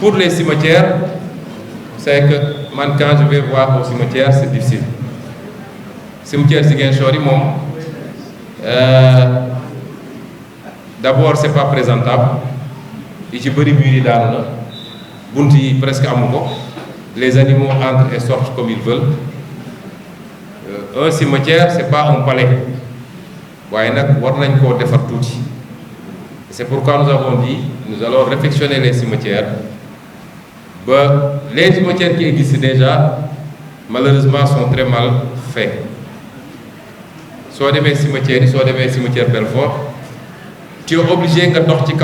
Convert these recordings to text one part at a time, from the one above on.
Pour les cimetières, c'est que man, quand je vais voir au cimetière, c'est difficile. Cimetière Ziguinchor, d'abord, c'est pas présentable. Il y a des murs dans le bunti presque amuko. Les animaux entrent et sortent comme ils veulent. Un cimetière, c'est pas un palais. C'est pourquoi nous avons dit, nous allons réfectionner les cimetières. Les cimetières qui existent déjà, malheureusement, sont très mal faits. Soit des cimetières, soit des cimetières Belfort, tu es obligé de sortir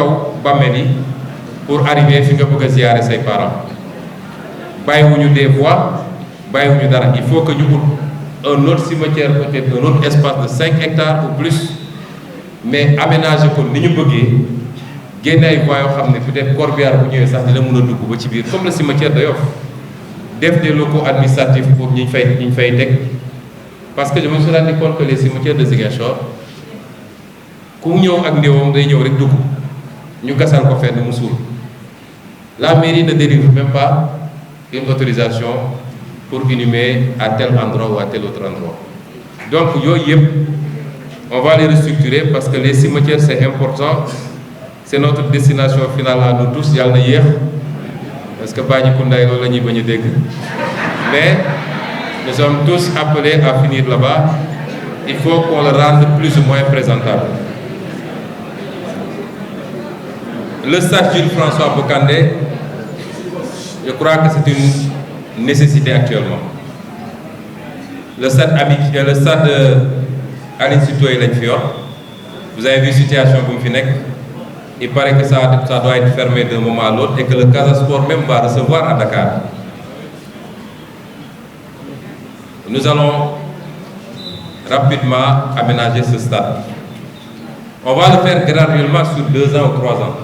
pour arriver à ziarer ses parents. Des voies, il faut que nous un autre cimetière, peut-être un autre espace de 5 hectares ou plus, mais aménager comme nous voulons, peut-être Corbière, comme le cimetière de Yoff, des locaux administratifs pour nous faire. Parce que je me suis rendu compte que les cimetières de Ziguinchor, quand nous avons la mairie ne délivre même pas une autorisation pour inhumer à tel endroit ou à tel autre endroit. Donc, on va les restructurer parce que les cimetières, c'est important. C'est notre destination finale à nous tous. Parce que mais nous sommes tous appelés à finir là-bas. Il faut qu'on le rende plus ou moins présentable. Le stade Jules François Bocandé, je crois que c'est une nécessité actuellement. Le stade Aline Sitoé Lenfior, vous avez vu la situation pour Finek. Il paraît que ça doit être fermé d'un moment à l'autre et que le Casa Sport même va recevoir à Dakar. Nous allons rapidement aménager ce stade. On va le faire graduellement sur 2 ans ou 3 ans.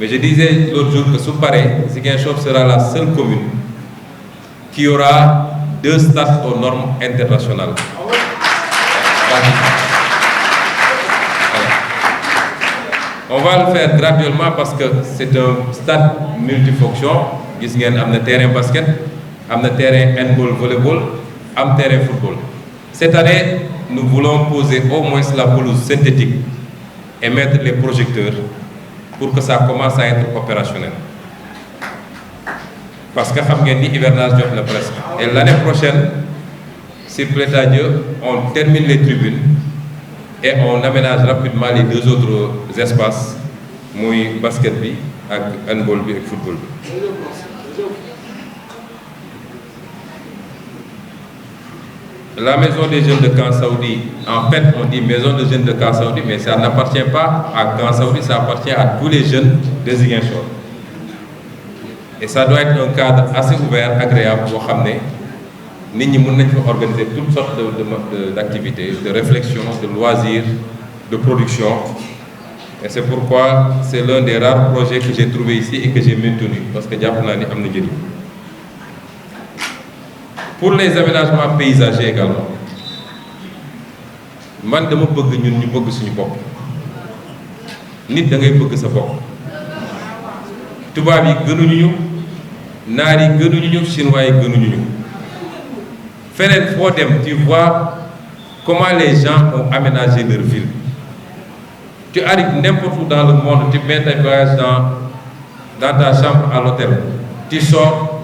Mais je disais l'autre jour que sous Paris, Ziguinchor sera la seule commune qui aura 2 stades aux normes internationales. On va le faire graduellement parce que c'est un stade multifonction. Il y a un terrain basket, un terrain handball, volleyball, un terrain football. Cette année, nous voulons poser au moins la pelouse synthétique et mettre les projecteurs pour que ça commence à être opérationnel. Parce que l'hivernage est presque. Et l'année prochaine, s'il plaît à Dieu, on termine les tribunes et on aménage rapidement les 2 autres espaces, le basket, le handball et le football. La maison des jeunes de Camp Saoudi, en fait, on dit maison des jeunes de Camp Saoudi, mais ça n'appartient pas à Camp Saoudi, ça appartient à tous les jeunes de Ziguinchor. Et ça doit être un cadre assez ouvert, agréable pour ramener. Nous pouvons organiser toutes sortes d'activités, de réflexion, de loisirs, de production. Et c'est pourquoi c'est l'un des rares projets que j'ai trouvé ici et que j'ai maintenu, parce que Diaponani Amnegiri. Pour les aménagements paysagers également, man dama bëgg ñun ñu bëgg suñu bopp nit da ngay bëgg sa bopp tubaab yi gënuñu ñu naar yi gënuñu ñu chinois yi gënuñu ñu feneen foo dem tu vois comment les gens ont aménagé leur ville. Tu arrives n'importe où dans le monde, tu mets tes bagages dans ta chambre à l'hôtel, tu sors.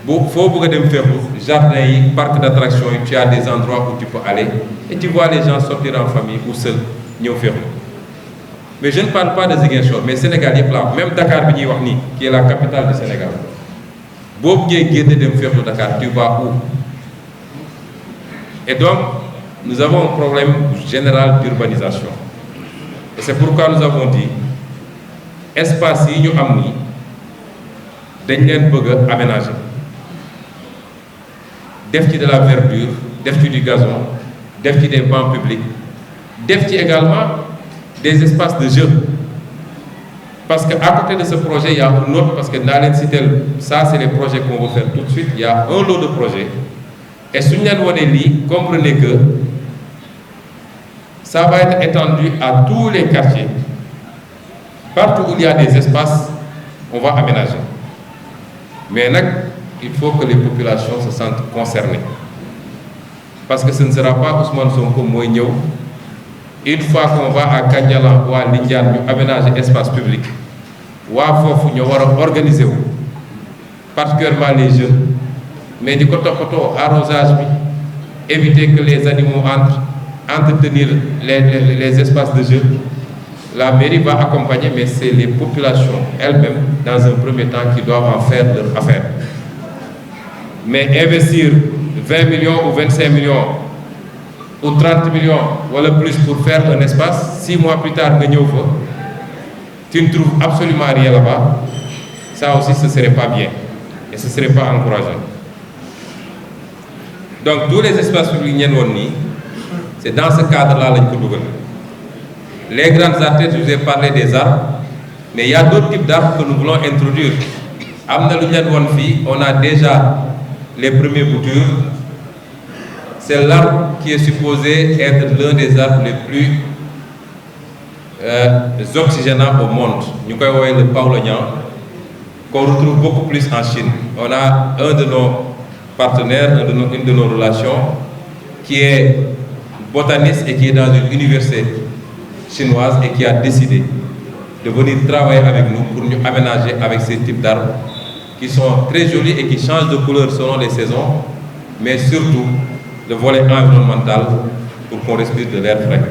Il faut que tu faire jardin, parc d'attractions, tu as des endroits où tu peux aller et tu vois les gens sortir en famille ou seuls. Mais je ne parle pas de Ziguinchor, mais Sénégal est là. Même Dakar, qui est la capitale du Sénégal. Si tu veux faire Dakar, tu vas où? Et donc, nous avons un problème général d'urbanisation. Et c'est pourquoi nous avons dit, espace yi ñu am ni dañ leen bëgg aménager. Def ci de la verdure, def ci du gazon, def ci des bancs publics, def ci également des espaces de jeu. Parce qu'à côté de ce projet, il y a un autre, parce que dans l'Incitel, ça c'est les projets qu'on va faire tout de suite, il y a un lot de projets. Et si nous avons des lits, comprenez que ça va être étendu à tous les quartiers. Partout où il y a des espaces, on va aménager. Mais il faut que les populations se sentent concernées. Parce que ce ne sera pas Ousmane Sonko mooy ñëw une fois qu'on va à Kandialang ou à Lindiane ñu aménager espace public waa foofu ñu war a organiser wu particulièrement les jeunes mais di ko toppatoo arrosage bi éviter que les animaux entrent, entretenir les espaces de jeu. La mairie va accompagner, mais c'est les populations elles-mêmes dans un premier temps qui doivent en faire leur affaire. Mais investir 20 millions ou 25 millions ou 30 millions ou le plus pour faire un espace, 6 mois plus tard, tu ne trouves absolument rien là-bas, ça aussi ce ne serait pas bien et ce ne serait pas encourageant. Donc tous les espaces publics, c'est dans ce cadre-là que nous les grandes artères, je vous ai parlé des arbres, mais il y a d'autres types d'arbres que nous voulons introduire. On a déjà les premiers boutures. C'est l'arbre qui est supposé être l'un des arbres les plus oxygénants au monde. Nous avons le paulognan, qu'on retrouve beaucoup plus en Chine. On a un de nos partenaires, une de nos relations, qui est botaniste et qui est dans une université chinoise et qui a décidé de venir travailler avec nous pour nous aménager avec ces types d'arbres qui sont très jolis et qui changent de couleur selon les saisons, mais surtout le volet environnemental pour qu'on respire de l'air frais.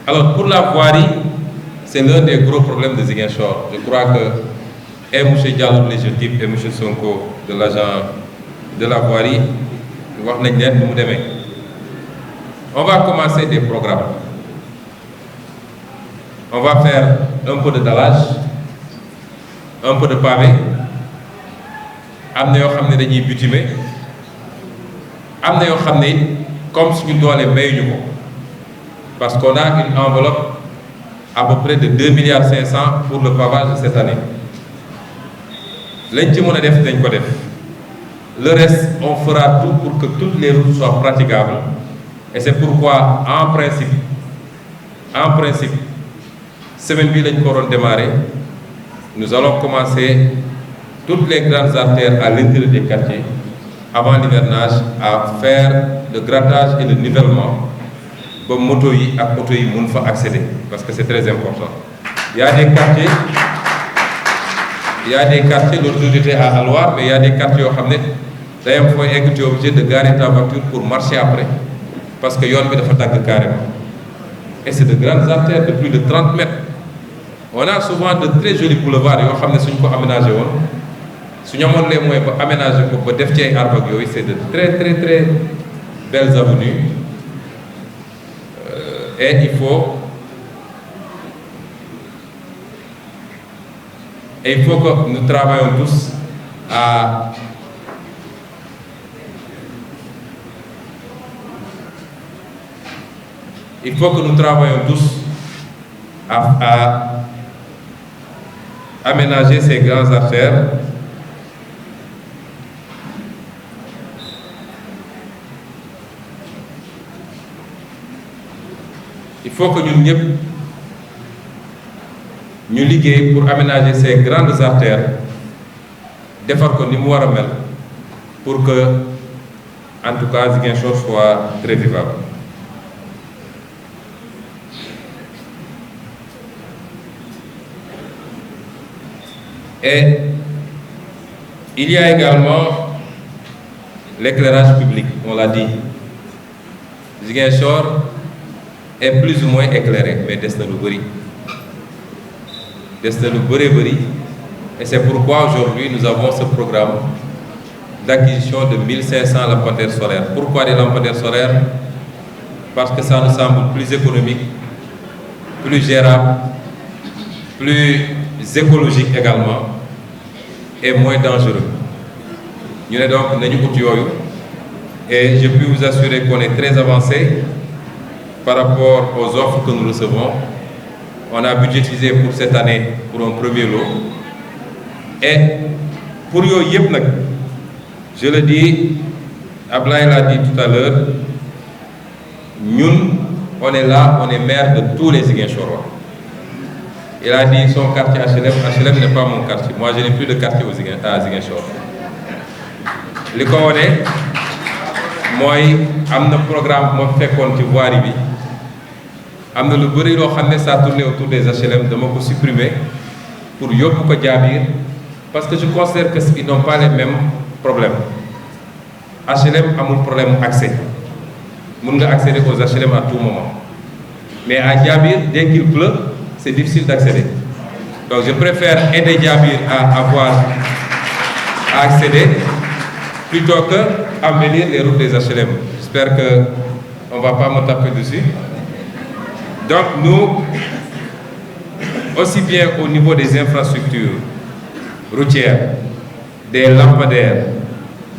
Alors pour la voirie, c'est l'un des gros problèmes de Ziguinchor. Je crois que M. Diallo de l'Égypte et M. Sonko de l'agent de la voirie, on va commencer des programmes. On va faire un peu de dallage, un peu de pavé, amener yoo xam ne dañuy bitumer, amener yoo xam ne comme suñu doole mayuñu ko parce qu'on a une enveloppe à peu près de 2,5 milliards pour le pavage de cette année. Lañ ci mën a def dañ ko def. Le reste, on fera tout pour que toutes les routes soient praticables. Et c'est pourquoi, en principe, semaine bi lañ ko doon démarrer, nous allons commencer toutes les grandes artères à l'intérieur des quartiers avant l'hivernage à faire le grattage et le nivellement pour moto yi ak auto yi mun fa accéder parce que c'est très important. Il y a des quartiers, l'autre jour j'étais à Alwar, mais il y a des quartiers où d'ailleurs il faut être obligé de garer ta voiture pour marcher après parce que yoon bi dafa tàgg carrément. Et c'est de grandes artères de plus de 30 mètres. On a souvent de très jolis boulevards yoo xam ne suñ ko aménagé woon suñu amoon les moyens ba aménagé ko ba def ci ay arbres ak yooyu c'est de très très très belles avenues et il faut que nous travaillions tous à aménager ces grandes artères il faut que nous liguions pour aménager ces grandes artères defar ko ni mu war a mel pour que en tout cas Ziguinchor soit très vivable. Et il y a également l'éclairage public, on l'a dit. Ziguinchor est plus ou moins éclairé, mais des na lu bëri. Et c'est pourquoi aujourd'hui nous avons ce programme d'acquisition de 1500 lampadaires solaires. Pourquoi des lampadaires solaires? Parce que ça nous semble plus économique, plus gérable, plus écologique également et moins dangereux. Nous sommes donc nañu ut yooyu et je peux vous assurer qu'on est très avancé par rapport aux offres que nous recevons. On a budgétisé pour cette année pour un premier lot et pour yooyu yëpp nag je le dis, Ablaye l'a dit tout à l'heure, ñun on est là, on est maire de tous les Ziguinchorois. Il a dit son quartier HLM, HLM n'est pas mon quartier. Moi, je n'ai plus de quartier à Ziguinchor. li ko wane mooy am na programme moo fekkoon ci voirie bi am na lu bëri loo xam ne ça tourne autour des HLM dama ko supprimer pour yóbbu ko Diabir parce que je considère que ils n'ont pas les mêmes problèmes. HLM amul problème accès mun nga accéder aux HLM à tout moment mais à Diabir dès qu'il pleut c'est difficile d'accéder. Donc je préfère aider Diabir à accéder plutôt que embellir les routes des HLM. J'espère qu'on ne va pas me taper dessus. Donc nous, aussi bien au niveau des infrastructures routières, des lampadaires,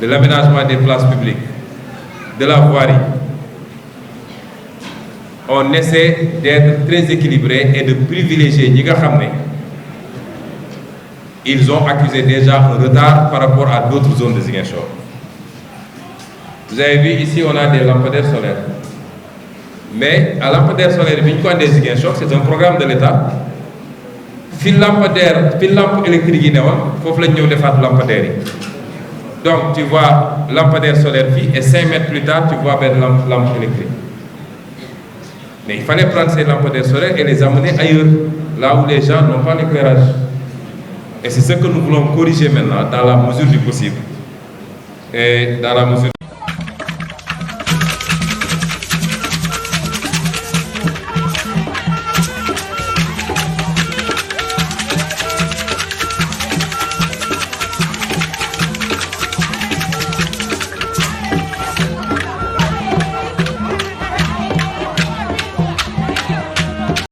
de l'aménagement des places publiques, de la voirie, on essaie d'être très équilibré et de privilégier ñi nga xam ne ils ont accusé déjà un retard par rapport à d'autres zones de Ziguinchor. Vous avez vu ici on a des lampadaires solaires mais à lampadaire solaire bi ñu ko andee Ziguinchor c'est un programme de l'État fi lampadaire fi lampe électrique yi ne woon foofu lañ ñëw defaat lampadaire yi donc tu vois lampadaire solaire fii et 5 mètres plus tard tu vois benn lampe électrique. Mais il fallait prendre ces lampadaires solaires et les amener ailleurs, là où les gens n'ont pas l'éclairage. Et c'est ce que nous voulons corriger maintenant, dans la mesure du possible. Et dans la mesure